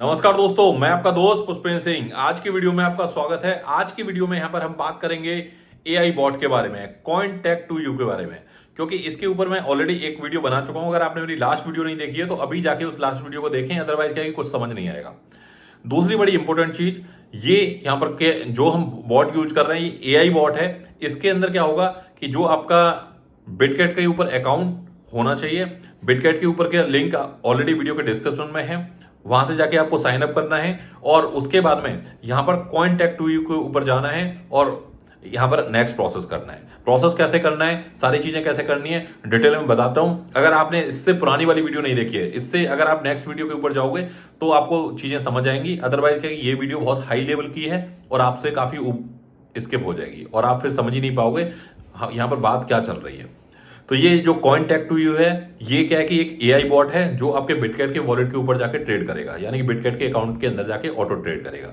नमस्कार दोस्तों, मैं आपका दोस्त पुष्पेंद्र सिंह। आज की वीडियो में आपका स्वागत है। आज की वीडियो में यहां पर हम बात करेंगे एआई बॉट के बारे में, Cointech2U के बारे में, क्योंकि इसके ऊपर मैं ऑलरेडी एक वीडियो बना चुका हूं। अगर आपने मेरी लास्ट वीडियो नहीं देखी है तो अभी जाके उस लास्ट वीडियो को देखें, अदरवाइज क्या है कि कुछ समझ नहीं आएगा। दूसरी बड़ी इंपॉर्टेंट चीज, ये यहाँ पर के जो हम बॉट यूज कर रहे हैं ये एआई बॉट है। इसके अंदर क्या होगा कि जो आपका बिटकैट के ऊपर अकाउंट होना चाहिए, बिटकैट के ऊपर के लिंक ऑलरेडी वीडियो के डिस्क्रिप्शन में है, वहां से जाके आपको साइन अप करना है और उसके बाद में यहां पर Cointech2U के ऊपर जाना है और यहां पर नेक्स्ट प्रोसेस करना है। प्रोसेस कैसे करना है, सारी चीजें कैसे करनी है, डिटेल में बताता हूं। अगर आपने इससे पुरानी वाली वीडियो नहीं देखी है, इससे अगर आप नेक्स्ट वीडियो के ऊपर जाओगे तो आपको चीजें समझ आएंगी। अदरवाइज क्या ये वीडियो बहुत हाई लेवल की है और आपसे काफी स्किप हो जाएगी और आप फिर समझ ही नहीं पाओगे यहां पर बात क्या चल रही है। तो ये जो Cointech2U है, ये क्या है कि एक एआई बॉट है जो आपके बिटकैट के वॉलेट के ऊपर जाके ट्रेड करेगा, यानी कि बिटकैट के अकाउंट के अंदर जाके ऑटो ट्रेड करेगा।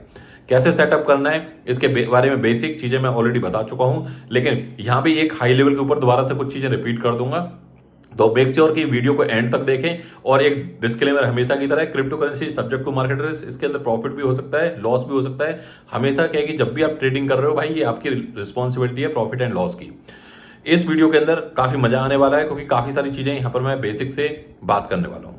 कैसे सेटअप करना है इसके बारे में बेसिक चीजें मैं ऑलरेडी बता चुका हूं, लेकिन यहां भी एक हाई लेवल के ऊपर दोबारा से कुछ चीजें रिपीट कर दूंगा। तो मेक श्योर कि वीडियो को एंड तक देखें। और एक डिस्क्लेमर हमेशा की तरह, crypto currency subject to market risk, इसके अंदर प्रॉफिट भी हो सकता है, लॉस भी हो सकता है। हमेशा क्या है कि जब भी आप ट्रेडिंग कर रहे हो भाई, ये आपकी रिस्पॉन्सिबिलिटी है प्रॉफिट एंड लॉस की। इस वीडियो के अंदर काफी मजा आने वाला है क्योंकि काफी सारी चीजें यहां पर मैं बेसिक से बात करने वाला हूं।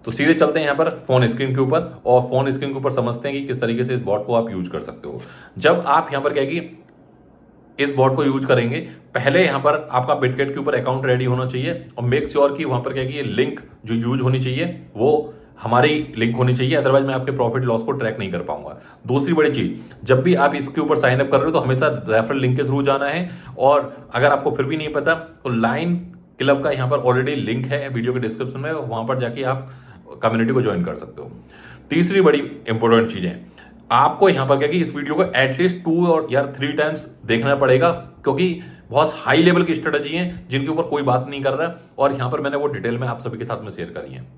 तो सीधे चलते हैं यहां पर फोन स्क्रीन के ऊपर और फोन स्क्रीन के ऊपर समझते हैं कि किस तरीके से इस बॉट को आप यूज कर सकते हो। जब आप यहां पर क्या है कि इस बॉट को यूज करेंगे, पहले यहां पर आपका बिटकैट के ऊपर अकाउंट रेडी होना चाहिए और मेक श्योर कि वहां पर क्या है कि ये लिंक जो यूज होनी चाहिए वो हमारी लिंक होनी चाहिए, अदरवाइज मैं आपके प्रॉफिट लॉस को ट्रैक नहीं कर पाऊंगा। दूसरी बड़ी चीज, जब भी आप इसके ऊपर साइन अप कर रहे हो तो हमेशा रेफरल लिंक के थ्रू जाना है। और अगर आपको फिर भी नहीं पता तो लाइन क्लब का यहां पर ऑलरेडी लिंक है वीडियो के डिस्क्रिप्शन में, वहां पर जाके आप कम्युनिटी को ज्वाइन कर सकते हो। तीसरी बड़ी इंपॉर्टेंट चीज है, आपको यहां पर क्या कि इस वीडियो को एटलीस्ट 2 और या 3 टाइम्स देखना पड़ेगा, क्योंकि बहुत हाई लेवल की स्ट्रेटजी है जिनके ऊपर कोई बात नहीं कर रहा है और यहां पर मैंने वो डिटेल में आप सभी के साथ में शेयर करी है।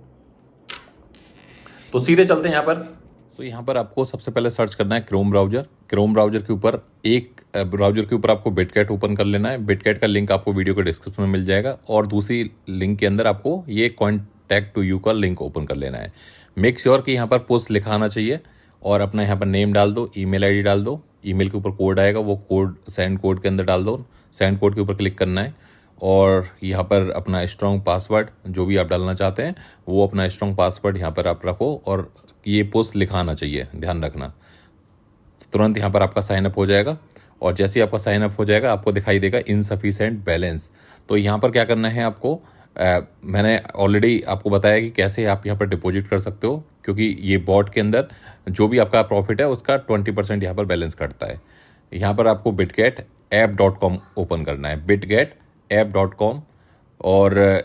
तो सीधे चलते हैं यहां पर। तो यहाँ पर आपको सबसे पहले सर्च करना है क्रोम ब्राउजर। क्रोम ब्राउजर के ऊपर एक ब्राउजर के ऊपर आपको बिटकैट ओपन कर लेना है। बिटकैट का लिंक आपको वीडियो के डिस्क्रिप्शन में मिल जाएगा और दूसरी लिंक के अंदर आपको ये Cointech2U का लिंक ओपन कर लेना है। मेक श्योर कि यहाँ पर पोस्ट लिखा आना चाहिए और अपना यहाँ पर नेम डाल दो, ईमेल आईडी डाल दो। ईमेल के ऊपर कोड आएगा, वो कोड सेंड कोड के अंदर डाल दो। सेंड कोड के ऊपर क्लिक करना है और यहाँ पर अपना स्ट्रॉन्ग पासवर्ड जो भी आप डालना चाहते हैं वो अपना स्ट्रॉन्ग पासवर्ड यहाँ पर आप रखो और ये पोस्ट लिखाना चाहिए, ध्यान रखना। तो तुरंत यहाँ पर आपका साइन अप हो जाएगा और जैसे ही आपका साइन अप हो जाएगा आपको दिखाई देगा इनसफिशिएंट बैलेंस। तो यहाँ पर क्या करना है आपको, मैंने ऑलरेडी आपको बताया कि कैसे आप यहाँ पर डिपॉजिट कर सकते हो, क्योंकि ये बॉट के अंदर जो भी आपका प्रॉफिट है उसका 20% यहाँ पर बैलेंस कटता है। यहाँ पर आपको bitget-app.com ओपन करना है, bitget-app.com, और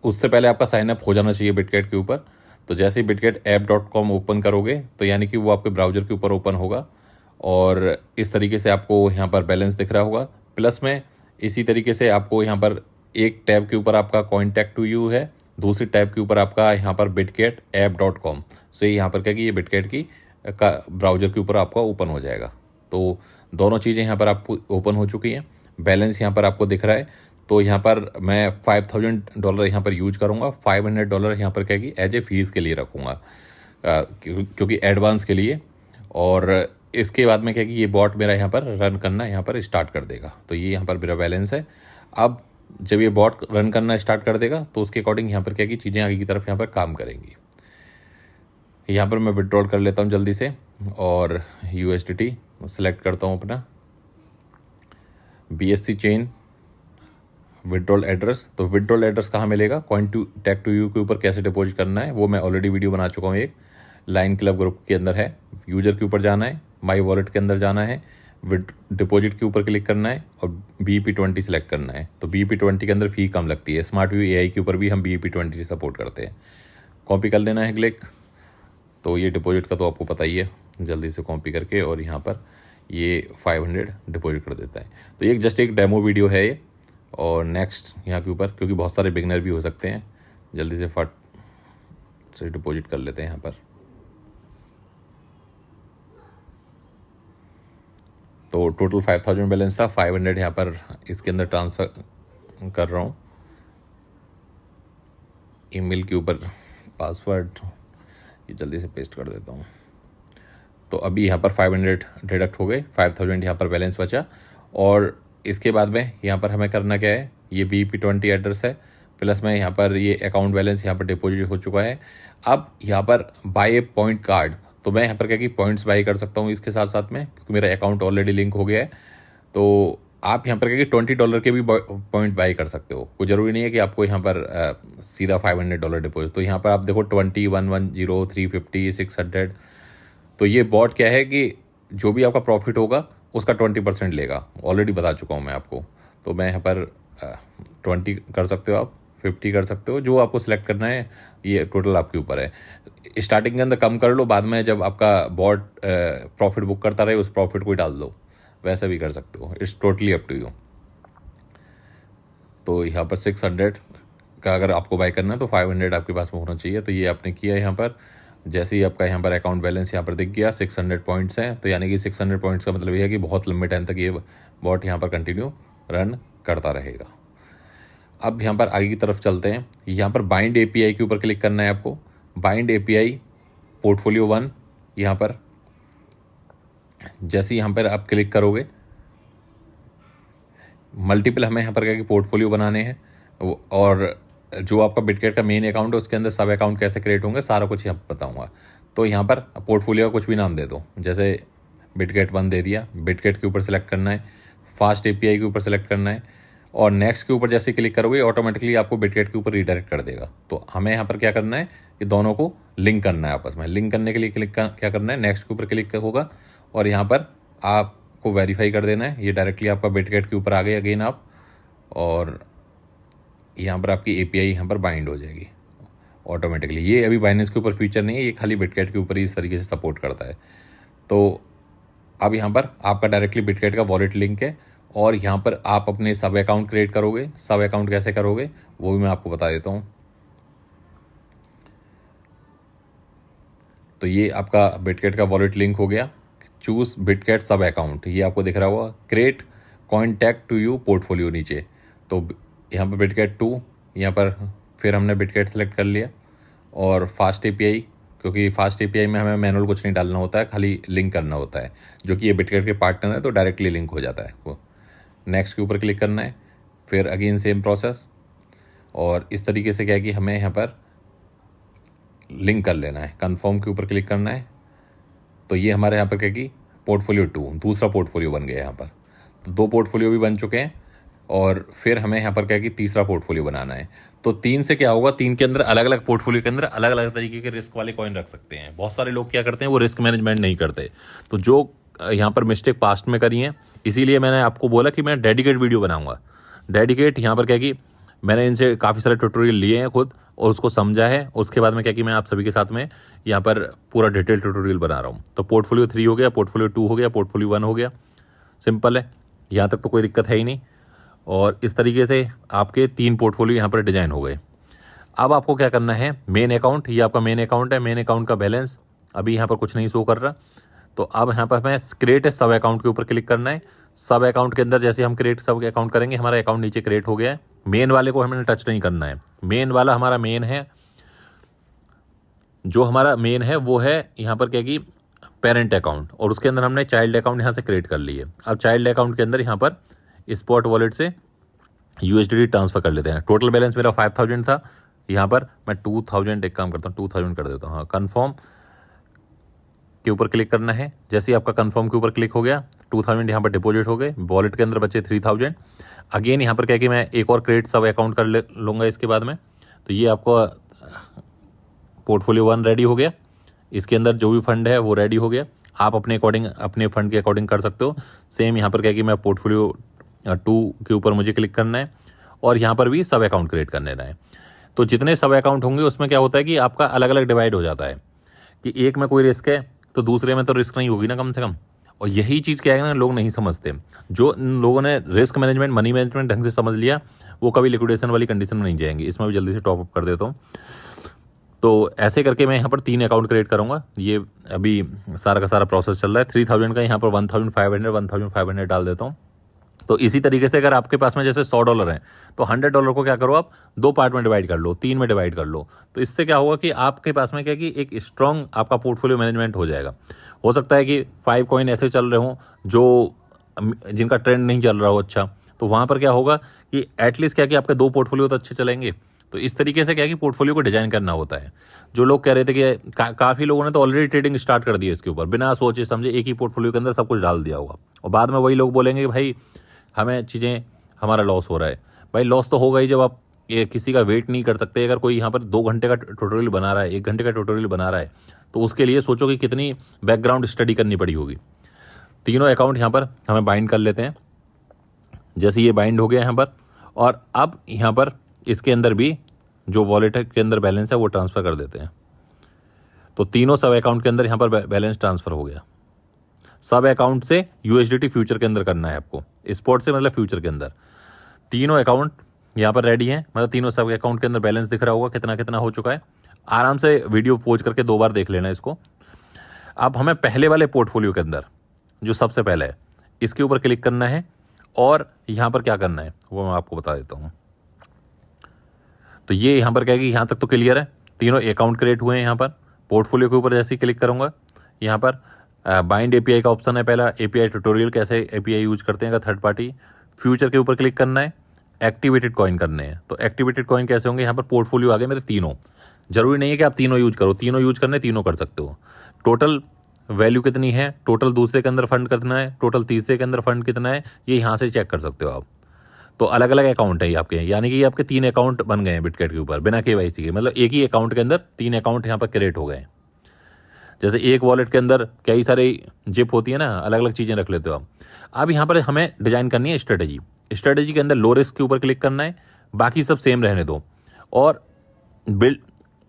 उससे पहले आपका साइन अप हो जाना चाहिए बिटकैट के ऊपर। तो जैसे ही bitget-app.com ओपन करोगे तो यानी कि वो आपके ब्राउजर के ऊपर ओपन होगा और इस तरीके से आपको यहाँ पर बैलेंस दिख रहा होगा। प्लस में इसी तरीके से आपको यहाँ पर एक टैब के ऊपर आपका Cointech2U है, दूसरी टैब के ऊपर आपका यहाँ पर bitget-app.com से यहाँ पर क्या कि ये बिटकैट की का ब्राउजर के ऊपर आपका ओपन हो जाएगा। तो दोनों चीज़ें यहाँ पर आपको ओपन हो चुकी हैं। बैलेंस यहाँ पर आपको दिख रहा है। तो यहाँ पर मैं $5000 यहाँ पर यूज करूँगा। $500 यहाँ पर क्या कि एज ए फीस के लिए रखूँगा, क्योंकि एडवांस के लिए। और इसके बाद में क्या कि ये बॉट मेरा यहाँ पर रन करना यहाँ पर स्टार्ट कर देगा। तो ये यहाँ पर मेरा बैलेंस है। अब जब ये बॉट रन करना स्टार्ट कर देगा तो उसके अकॉर्डिंग यहाँ पर क्या कि चीज़ें आगे की तरफ यहाँ पर काम करेंगी। यहाँ पर मैं विड्रॉल कर लेता हूँ जल्दी से और USDT सेलेक्ट करता हूँ अपना BSC चेन विड्रॉल एड्रेस। तो विड्रॉल एड्रेस कहाँ मिलेगा, Cointech2U के ऊपर कैसे डिपॉजिट करना है वो मैं ऑलरेडी वीडियो बना चुका हूँ, एक लाइन क्लब ग्रुप के अंदर है। यूजर के ऊपर जाना है, माई वॉलेट के अंदर जाना है, डिपॉजिट के ऊपर क्लिक करना है और BEP20 सेलेक्ट करना है। तो BEP20 के अंदर फ़ी कम लगती है। स्मार्ट व्यू AI के ऊपर भी हम BEP20 सपोर्ट करते हैं। कॉपी कर लेना है क्लिक। तो ये डिपॉजिट का तो आपको पता ही है, जल्दी से कॉपी करके और यहाँ पर ये 500 डिपॉजिट कर देता है। तो ये जस्ट एक डेमो वीडियो है ये। और नेक्स्ट यहाँ के ऊपर, क्योंकि बहुत सारे बिगनर भी हो सकते हैं, जल्दी से फट से डिपॉजिट कर लेते हैं यहाँ पर। तो टोटल 5000 बैलेंस था, 500 यहाँ पर इसके अंदर ट्रांसफ़र कर रहा हूँ। ईमेल के ऊपर पासवर्ड ये जल्दी से पेस्ट कर देता हूँ। तो अभी यहाँ पर 500 डिडक्ट हो गए, 5000 यहाँ पर बैलेंस बचा। और इसके बाद में यहाँ पर हमें करना क्या है, ये BP20 एड्रेस है, प्लस में यहाँ पर ये अकाउंट बैलेंस यहाँ पर डिपॉजिट हो चुका है। अब यहाँ पर बाय पॉइंट कार्ड, तो मैं यहाँ पर क्या कि पॉइंट्स बाई कर सकता हूँ इसके साथ साथ में, क्योंकि मेरा अकाउंट ऑलरेडी लिंक हो गया है। तो आप यहाँ पर क्या कि $20 के भी पॉइंट बाई कर सकते हो। कोई ज़रूरी नहीं है कि आपको यहाँ पर सीधा $500 डिपॉजिट। तो यहाँ पर आप देखो 20, 110, 350, 600। तो ये बॉट क्या है कि जो भी आपका प्रॉफिट होगा उसका 20% लेगा। ऑलरेडी बता चुका हूँ मैं आपको। तो मैं यहाँ पर 20 कर सकते हो, आप 50 कर सकते हो, जो आपको सिलेक्ट करना है। ये टोटल आपके ऊपर है। स्टार्टिंग के अंदर कम कर लो, बाद में जब आपका बॉट प्रॉफिट बुक करता रहे उस प्रॉफिट को ही डाल दो, वैसा भी कर सकते हो। It's totally up to you. तो यहाँ पर 600 का अगर आपको बाय करना है तो 500 आपके पास में होना चाहिए। तो ये आपने किया यहाँ पर। जैसे ही आपका यहाँ पर अकाउंट बैलेंस यहाँ पर दिख गया, 600 पॉइंट्स हैं, तो यानी कि 600 पॉइंट्स का मतलब ये है कि बहुत लंबे टाइम तक ये बॉट यहाँ पर कंटिन्यू रन करता रहेगा। अब यहाँ पर आगे की तरफ चलते हैं। यहाँ पर बाइंड API के ऊपर क्लिक करना है आपको। बाइंड API पोर्टफोलियो 1, यहाँ पर जैसे यहाँ पर आप क्लिक करोगे, मल्टीपल हमें यहाँ पर क्या कि पोर्टफोलियो बनाने हैं, और जो आपका बिटकेट का मेन अकाउंट है उसके अंदर सब अकाउंट कैसे क्रिएट होंगे सारा कुछ यहाँ बताऊँगा। तो यहाँ पर पोर्टफोलियो का कुछ भी नाम दे दो, जैसे बिटकेट 1 दे दिया। बिटकेट के ऊपर सेलेक्ट करना है, फास्ट API के ऊपर सेलेक्ट करना है, और नेक्स्ट के ऊपर जैसे क्लिक करोगे ऑटोमेटिकली आपको बिटकेट के ऊपर रीडायरेक्ट कर देगा। तो हमें यहाँ पर क्या करना है कि दोनों को लिंक करना है आपस में। लिंक करने के लिए क्या करना है, नेक्स्ट के ऊपर क्लिक होगा और यहाँ पर आपको वेरीफाई कर देना है। ये डायरेक्टली आपका बिटकेट के ऊपर आ गए अगेन आप, और यहाँ पर आपकी API यहाँ पर बाइंड हो जाएगी ऑटोमेटिकली। ये अभी बाइनेंस के ऊपर फीचर नहीं है, ये खाली बिटकेट के ऊपर ही इस तरीके से सपोर्ट करता है। तो अब यहाँ पर आपका डायरेक्टली बिटकेट का वॉलेट लिंक है, और यहाँ पर आप अपने सब अकाउंट क्रिएट करोगे। सब अकाउंट कैसे करोगे वो भी मैं आपको बता देता हूँ। तो ये आपका बिटकेट का वॉलेट लिंक हो गया। चूज बिटकेट सब अकाउंट, ये आपको दिख रहा होगा। Create contact to you portfolio नीचे, तो यहाँ पर बिटकेट 2, यहाँ पर फिर हमने बिटकेट सेलेक्ट कर लिया। और फास्ट API, क्योंकि फास्ट API में हमें मैनुअल कुछ नहीं डालना होता है, खाली लिंक करना होता है, जो कि ये बिटकेट के पार्टनर है तो डायरेक्टली लिंक हो जाता है वो। नेक्स्ट के ऊपर क्लिक करना है, फिर अगेन सेम प्रोसेस, और इस तरीके से क्या है कि हमें यहाँ पर लिंक कर लेना है। कन्फर्म के ऊपर क्लिक करना है। तो ये हमारे यहाँ पर क्या कि पोर्टफोलियो 2 दूसरा पोर्टफोलियो बन गया यहाँ पर। तो 2 पोर्टफोलियो भी बन चुके हैं, और फिर हमें यहाँ पर क्या कि तीसरा पोर्टफोलियो बनाना है। तो 3 से क्या होगा, 3 के अंदर अलग अलग पोर्टफोलियो के अंदर अलग अलग तरीके के रिस्क वाले कॉइन रख सकते हैं। बहुत सारे लोग क्या करते हैं, वो रिस्क मैनेजमेंट नहीं करते। तो जो यहाँ पर मिस्टेक पास्ट में करी है, इसीलिए मैंने आपको बोला कि मैं डेडिकेट वीडियो बनाऊंगा। डेडिकेट यहाँ पर क्या कि मैंने इनसे काफ़ी सारे ट्यूटोरियल लिए हैं खुद, और उसको समझा है। उसके बाद में क्या कि मैं आप सभी के साथ में यहाँ पर पूरा डिटेल ट्यूटोरियल बना रहा हूँ। तो पोर्टफोलियो 3 हो गया, पोर्टफोलियो 2 हो गया, पोर्टफोलियो 1 हो गया। सिंपल है, यहाँ तक तो कोई दिक्कत है ही नहीं। और इस तरीके से आपके 3 पोर्टफोलियो यहाँ पर डिजाइन हो गए। अब आपको क्या करना है, मेन अकाउंट, ये आपका मेन अकाउंट है। मेन अकाउंट का बैलेंस अभी यहाँ पर कुछ नहीं शो कर रहा। तो अब यहाँ पर हमें क्रिएट सब अकाउंट के ऊपर क्लिक करना है। सब अकाउंट के अंदर जैसे हम क्रिएट सब अकाउंट करेंगे, हमारा अकाउंट नीचे क्रिएट हो गया है। मेन वाले को हमें टच नहीं करना है। मेन वाला हमारा मेन है, जो हमारा मेन है वो है यहाँ पर क्या कि पेरेंट अकाउंट, और उसके अंदर हमने चाइल्ड अकाउंट यहाँ से क्रिएट कर लिए। अब चाइल्ड अकाउंट के अंदर यहाँ पर स्पॉट वॉलेट से USDT ट्रांसफ़र कर लेते हैं। टोटल बैलेंस मेरा 5000 था, यहाँ पर मैं 2000 एक काम करता हूँ 2000 कर देता हूँ। हाँ, कन्फर्म के ऊपर क्लिक करना है। जैसे ही आपका कन्फर्म के ऊपर क्लिक हो गया, 2000 यहाँ पर डिपॉजिट हो गए। वॉलेट के अंदर बचे 3000। अगेन यहाँ पर क्या कि मैं एक और क्रिएट सब अकाउंट कर लूँगा इसके बाद में। तो ये आपको पोर्टफोलियो 1 रेडी हो गया। इसके अंदर जो भी फंड है वो रेडी हो गया। आप अपने अकॉर्डिंग अपने फंड के अकॉर्डिंग कर सकते हो। सेम यहाँ पर क्या कि मैं पोर्टफोलियो 2 के ऊपर मुझे क्लिक करना है, और यहाँ पर भी सब अकाउंट क्रिएट कर लेना है। तो जितने सब अकाउंट होंगे उसमें क्या होता है कि आपका अलग अलग डिवाइड हो जाता है, कि एक में कोई रिस्क है तो दूसरे में तो रिस्क नहीं होगी ना कम से कम। और यही चीज़ क्या है ना, लोग नहीं समझते। जो लोगों ने रिस्क मैनेजमेंट, मनी मैनेजमेंट ढंग से समझ लिया, वो कभी लिक्विडेशन वाली कंडीशन में नहीं जाएंगे। इसमें भी जल्दी से टॉप अप कर देता हूँ। तो ऐसे करके मैं यहाँ पर 3 अकाउंट क्रिएट करूँगा। ये अभी सारा का सारा प्रोसेस चल रहा है। 3000 का यहाँ पर 1500 डाल देता हूँ। तो इसी तरीके से अगर आपके पास में जैसे $100 हैं तो $100 को क्या करो आप 2 पार्ट में डिवाइड कर लो, 3 में डिवाइड कर लो। तो इससे क्या होगा कि आपके पास में क्या कि एक स्ट्रॉन्ग आपका पोर्टफोलियो मैनेजमेंट हो जाएगा। हो सकता है कि 5 कॉइन ऐसे चल रहे हों जो जिनका ट्रेंड नहीं चल रहा हो अच्छा, तो वहाँ पर क्या होगा कि एटलीस्ट क्या कि आपके 2 पोर्टफोलियो तो अच्छे चलेंगे। तो इस तरीके से क्या कि पोर्टफोलियो को डिजाइन करना होता है। जो लोग कह रहे थे कि काफ़ी लोगों ने तो ऑलरेडी ट्रेडिंग स्टार्ट कर दी है इसके ऊपर, बिना सोचे समझे एक ही पोर्टफोलियो के अंदर सब कुछ डाल दिया होगा, और बाद में वही लोग बोलेंगे कि भाई हमें चीज़ें हमारा लॉस हो रहा है। भाई लॉस तो होगा ही जब आप ये किसी का वेट नहीं कर सकते। अगर कोई यहाँ पर 2 घंटे का ट्यूटोरियल बना रहा है, 1 घंटे का ट्यूटोरियल बना रहा है, तो उसके लिए सोचो कि कितनी बैकग्राउंड स्टडी करनी पड़ी होगी। तीनों अकाउंट यहाँ पर हमें बाइंड कर लेते हैं। जैसे ये बाइंड हो गया यहाँ पर, और अब यहाँ पर इसके अंदर भी जो वॉलेट के अंदर बैलेंस है वो ट्रांसफ़र कर देते हैं। तो तीनों सब अकाउंट के अंदर यहाँ पर बैलेंस ट्रांसफ़र हो गया। सब अकाउंट से USDT फ्यूचर के अंदर करना है आपको, स्पॉट से मतलब फ्यूचर के अंदर। तीनों अकाउंट यहाँ पर रेडी हैं, मतलब तीनों सब अकाउंट के अंदर बैलेंस दिख रहा होगा कितना कितना हो चुका है। आराम से वीडियो पॉज करके 2 बार देख लेना इसको। अब हमें पहले वाले पोर्टफोलियो के अंदर जो सबसे पहले है इसके ऊपर क्लिक करना है, और यहाँ पर क्या करना है वो मैं आपको बता देता हूँ। तो ये यहाँ पर क्या है कि यहाँ तक तो क्लियर है, तीनों अकाउंट क्रिएट हुए हैं। यहाँ पर पोर्टफोलियो के ऊपर जैसे ही क्लिक करूँगा, यहाँ पर बाइंड API का ऑप्शन है पहला, API ट्यूटोरियल कैसे API यूज करते हैं का थर्ड पार्टी। फ्यूचर के ऊपर क्लिक करना है, एक्टिवेटेड कॉइन करने हैं। तो एक्टिवेटेड कॉइन कैसे होंगे, यहाँ पर पोर्टफोलियो आ गए मेरे तीनों। जरूरी नहीं है कि आप तीनों यूज करो, तीनों यूज करने तीनों कर सकते हो। टोटल वैल्यू कितनी है, टोटल दूसरे के अंदर फंड कितना है, टोटल तीसरे के अंदर फंड कितना है, ये यहाँ से चेक कर सकते हो आप। तो अलग अलग अकाउंट है ये आपके, यानी कि ये आपके 3 अकाउंट बन गए हैं बिटकॉइन के ऊपर बिना KYC के। मतलब एक ही अकाउंट के अंदर 3 अकाउंट यहाँ पर क्रिएट हो गए हैं। जैसे एक वॉलेट के अंदर कई सारे जिप होती है ना, अलग अलग चीज़ें रख लेते हो आप। अब यहाँ पर हमें डिजाइन करनी है स्ट्रेटेजी। स्ट्रेटेजी के अंदर लो रिस्क के ऊपर क्लिक करना है, बाकी सब सेम रहने दो, और बिल्ड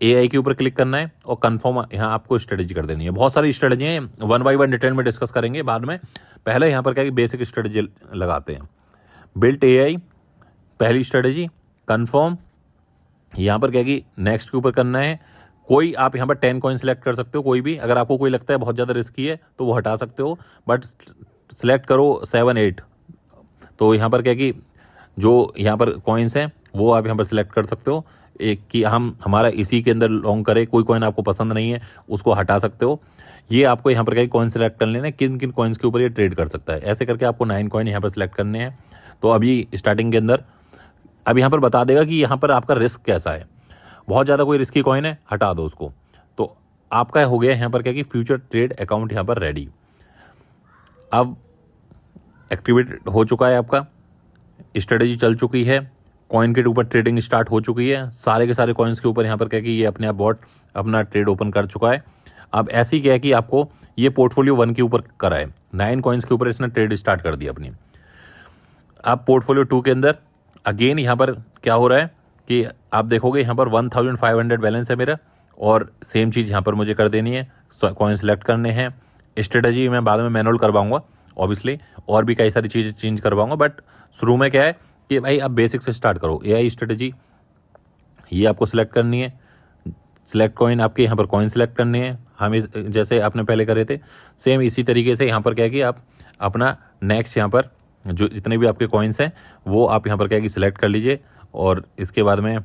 AI के ऊपर क्लिक करना है, और कंफर्म यहाँ आपको स्ट्रेटेजी कर देनी है। बहुत सारी स्ट्रेटेजी हैं, 1 by 1 डिटेल में डिस्कस करेंगे बाद में। पहले यहाँ पर क्या कि बेसिक स्ट्रेटेजी लगाते हैं। बिल्ट AI पहली स्ट्रेटेजी, कंफर्म यहाँ पर क्या कि नेक्स्ट के ऊपर करना है। कोई आप यहाँ पर 10 कॉइन सेलेक्ट कर सकते हो, कोई भी। अगर आपको कोई लगता है बहुत ज़्यादा रिस्की है तो वो हटा सकते हो, बट सेलेक्ट करो 7 8। तो यहाँ पर क्या कि जो यहाँ पर कॉइन्स हैं वो आप यहाँ पर सिलेक्ट कर सकते हो, एक कि हमारा इसी के अंदर लॉन्ग करे। कोई कॉइन आपको पसंद नहीं है उसको हटा सकते हो। ये आपको यहाँ पर क्या कॉइन सेलेक्ट कर लेना है, किन किन कॉइन्स के ऊपर ये ट्रेड कर सकता है। ऐसे करके आपको 9 कॉइन यहाँ पर सिलेक्ट करने हैं। तो अभी स्टार्टिंग के अंदर अब यहाँ पर बता देगा कि यहाँ पर आपका रिस्क कैसा है। बहुत ज़्यादा कोई रिस्की कॉइन है हटा दो उसको। तो आपका हो गया यहाँ पर क्या कि फ्यूचर ट्रेड अकाउंट यहाँ पर रेडी। अब एक्टिवेट हो चुका है आपका, स्ट्रेटेजी चल चुकी है, कॉइन के ऊपर ट्रेडिंग स्टार्ट हो चुकी है। सारे के सारे कॉइन्स के ऊपर यहाँ पर क्या कि ये अपने आप बॉट अपना ट्रेड ओपन कर चुका है। अब ऐसे ही क्या है कि आपको ये पोर्टफोलियो 1 के ऊपर करा है, 9 कॉइन्स के ऊपर इसने ट्रेड स्टार्ट कर दिया अपनी। अब पोर्टफोलियो 2 के अंदर अगेन यहाँ पर क्या हो रहा है कि आप देखोगे यहाँ पर 1500 बैलेंस है मेरा, और सेम चीज़ यहाँ पर मुझे कर देनी है। कॉइन सेलेक्ट करने हैं। स्ट्रेटजी मैं बाद में मैनुअल करवाऊंगा ऑब्वियसली, और भी कई सारी चीज़ें चेंज करवाऊंगा, बट शुरू में क्या है कि भाई आप बेसिक से स्टार्ट करो। AI स्ट्रेटजी ये आपको सिलेक्ट करनी है। सिलेक्ट कॉइन आपके यहाँ पर कॉइन सिलेक्ट करने हैं, हम जैसे आपने पहले करे थे सेम इसी तरीके से। यहाँ पर क्या है कि आप अपना नेक्स्ट यहाँ पर जो जितने भी आपके कॉइन्स हैं वो आप यहाँ पर क्या है कि सिलेक्ट कर लीजिए। और इसके बाद में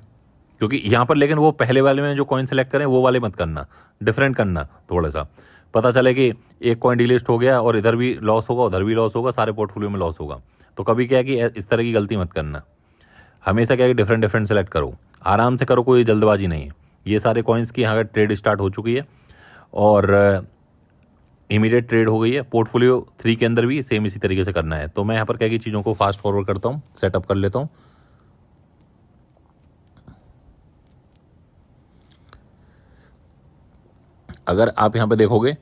क्योंकि यहाँ पर लेकिन वो पहले वाले में जो कॉइन सेलेक्ट करें वो वाले मत करना, डिफरेंट करना। थोड़ा सा पता चले कि एक कॉइन डिलीस्ट हो गया और इधर भी लॉस होगा उधर भी लॉस होगा, सारे पोर्टफोलियो में लॉस होगा। तो कभी क्या है कि इस तरह की गलती मत करना। हमेशा क्या है कि डिफरेंट डिफरेंट सेलेक्ट करो, आराम से करो, कोई जल्दबाजी नहीं है। ये सारे कॉइन्स की यहाँ ट्रेड स्टार्ट हो चुकी है और इमीडिएट ट्रेड हो गई है। पोर्टफोलियो 3 के अंदर भी सेम इसी तरीके से करना है। तो मैं यहाँ पर क्या कि चीज़ों को फास्ट फॉरवर्ड करता हूँ, सेटअप कर लेता हूँ। अगर आप यहाँ पे देखोगे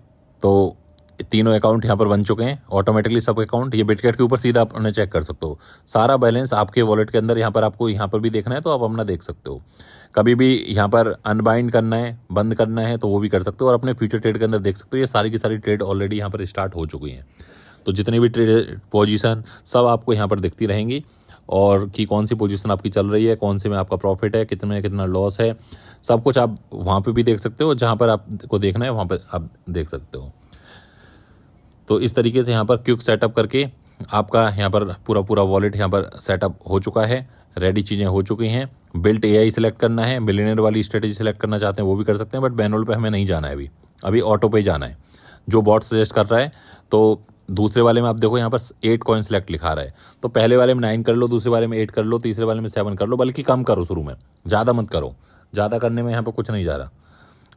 तो तीनों अकाउंट यहाँ पर बन चुके हैं ऑटोमेटिकली। सब अकाउंट ये बिटकॉइन के ऊपर सीधा आप उन्हें चेक कर सकते हो। सारा बैलेंस आपके वॉलेट के अंदर यहाँ पर आपको यहाँ पर भी देखना है तो आप अपना देख सकते हो। कभी भी यहाँ पर अनबाइंड करना है, बंद करना है तो वो भी कर सकते हो, और अपने फ्यूचर ट्रेड के अंदर देख सकते हो। ये सारी की सारी ट्रेड ऑलरेडी यहाँ पर स्टार्ट हो चुकी हैं। तो जितनी भी ट्रेड पोजीशन सब आपको यहाँ पर दिखती रहेंगी, और कि कौन सी पोजीशन आपकी चल रही है, कौन से में आपका प्रॉफिट है, कितने में कितना लॉस है, सब कुछ आप वहाँ पे भी देख सकते हो। जहाँ पर आपको देखना है वहाँ पर आप देख सकते हो। तो इस तरीके से यहाँ पर क्विक सेटअप करके आपका यहाँ पर पूरा वॉलेट यहाँ पर सेटअप हो चुका है, रेडी चीज़ें हो चुकी हैं। बिल्ट एआई सेलेक्ट करना है, मिलियनेयर वाली स्ट्रेटेजी सेलेक्ट करना चाहते हैं वो भी कर सकते हैं, बट मैनुअल पे हमें नहीं जाना है अभी ऑटो पे जाना है जो बॉट सजेस्ट कर रहा है। तो दूसरे वाले में आप देखो यहाँ पर 8 कॉइन सेलेक्ट लिखा रहा है, तो पहले वाले में 9 कर लो, दूसरे वाले में 8 कर लो, तीसरे वाले में 7 कर लो, बल्कि कम करो शुरू में, ज़्यादा मत करो, ज़्यादा करने में यहाँ पर कुछ नहीं जा रहा।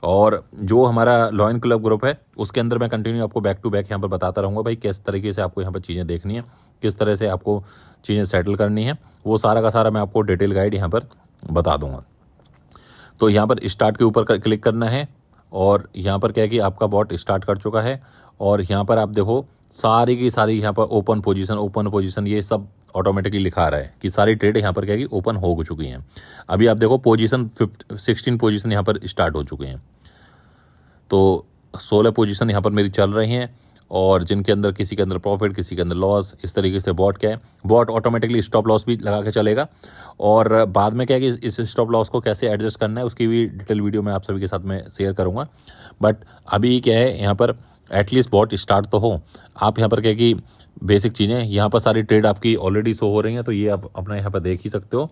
और जो हमारा लॉयन क्लब ग्रुप है उसके अंदर मैं कंटिन्यू आपको बैक टू बैक यहाँ पर बताता रहूँगा भाई किस तरीके से आपको यहाँ पर चीज़ें देखनी है, किस तरह से आपको चीज़ें सेटल करनी है, वो सारा का सारा मैं आपको डिटेल गाइड यहाँ पर बता दूँगा। तो यहाँ पर स्टार्ट के ऊपर क्लिक करना है और यहाँ पर क्या है कि आपका बॉट स्टार्ट कर चुका है। और यहाँ पर आप देखो सारी की सारी यहाँ पर ओपन पोजीशन ये सब ऑटोमेटिकली लिखा रहा है कि सारी ट्रेड यहाँ पर क्या है कि ओपन हो चुकी हैं। अभी आप देखो 16 पोजीशन यहाँ पर स्टार्ट हो चुके हैं, तो 16 पोजीशन यहाँ पर मेरी चल रही हैं और जिनके अंदर किसी के अंदर प्रॉफिट, किसी के अंदर लॉस, इस तरीके से बॉट क्या है, बॉट ऑटोमेटिकली स्टॉप लॉस भी लगा के चलेगा। और बाद में क्या है कि इस स्टॉप लॉस को कैसे एडजस्ट करना है उसकी भी डिटेल वीडियो मैं आप सभी के साथ में शेयर करूँगा। बट अभी क्या है यहाँ पर एटलीस्ट बॉट स्टार्ट तो हो। आप यहाँ पर क्या है कि बेसिक चीज़ें यहाँ पर सारी ट्रेड आपकी ऑलरेडी शो हो रही हैं, तो ये आप अपना यहाँ पर देख ही सकते हो।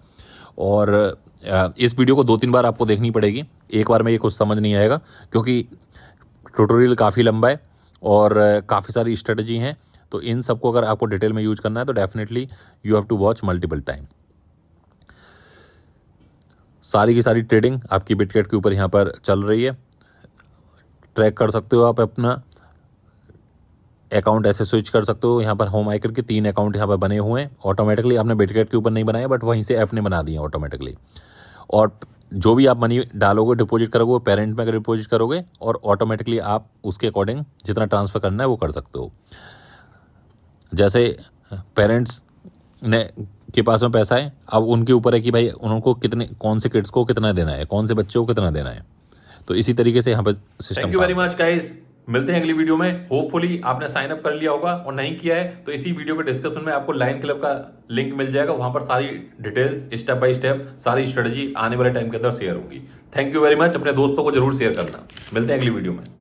और इस वीडियो को 2-3 बार आपको देखनी पड़ेगी, एक बार में ये कुछ समझ नहीं आएगा क्योंकि ट्यूटोरियल काफ़ी लंबा है और काफ़ी सारी स्ट्रेटजी हैं। तो इन सबको अगर आपको डिटेल में यूज करना है तो definitely you have to watch multiple time. सारी की सारी ट्रेडिंग आपकी बिटगेट के ऊपर यहाँ पर चल रही है, ट्रैक कर सकते हो आप अपना अकाउंट, ऐसे स्विच कर सकते हो। यहाँ पर होम आइकन के 3 अकाउंट यहाँ पर बने हुए हैं ऑटोमेटिकली, आपने बिटगेट के ऊपर नहीं बनाया बट वहीं से ऐप ने बना दिए ऑटोमेटिकली। और जो भी आप मनी डालोगे, डिपॉजिट करोगे, वो पेरेंट में अगर डिपॉजिट करोगे और ऑटोमेटिकली आप उसके अकॉर्डिंग जितना ट्रांसफ़र करना है वो कर सकते हो। जैसे पेरेंट्स ने के पास में पैसा है, अब उनके ऊपर है कि भाई उनको कितने, कौन से किड्स को कितना देना है, कौन से बच्चे को कितना देना है। तो इसी तरीके से यहाँ पर system. Thank you very much guys, मिलते हैं अगली वीडियो में। होपफुली आपने साइन अप कर लिया होगा और नहीं किया है तो इसी वीडियो के डिस्क्रिप्शन में आपको लाइन क्लब का लिंक मिल जाएगा, वहां पर सारी डिटेल्स स्टेप बाय स्टेप सारी स्ट्रेटजी आने वाले टाइम के अंदर शेयर होगी। थैंक यू वेरी मच, अपने दोस्तों को जरूर शेयर करना। मिलते हैं अगली वीडियो में।